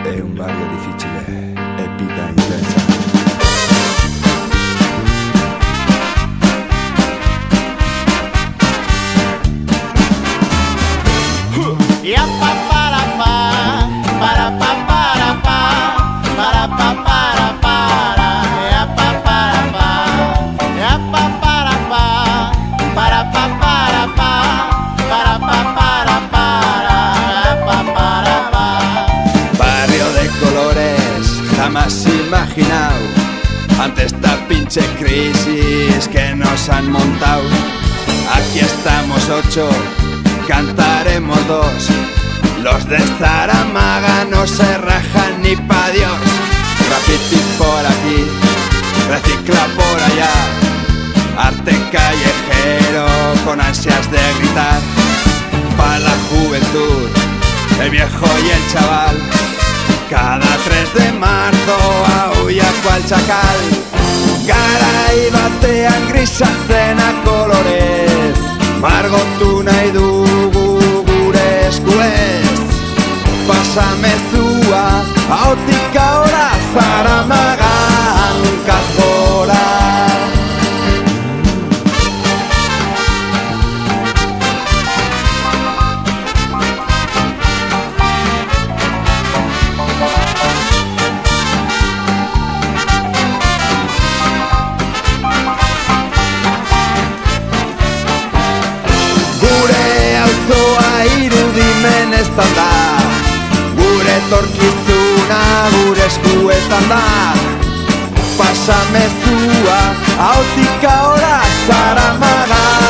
È un barrio difficile e vita intensa. Ya pa para pa, para pa para pa, para pa para para, ya pa para pa, ya pa para pa, para pa para pa, para pa para para, ya pa para pa. Barrio de colores, jamás imaginado ante esta pinche crisis que nos han montado. Aquí estamos 8, cantaremos 2. Los de Zaramaga no se rajan ni pa' Dios. Graffiti por aquí, recicla por allá, arte callejero con ansias de gritar. Pa' la juventud, el viejo y el chaval, cada 3 de marzo aúlla cual chacal. Garai batean grisatzen a colores, margotuna idugu gure eskuez. Pasamezua, ahotik ahora Zaramagan hankaz gora. Gure auzoa irudimeneztan da, gure etorkizuna gure eskuetan da. Pasamezua, ahotik ahora Zaramagan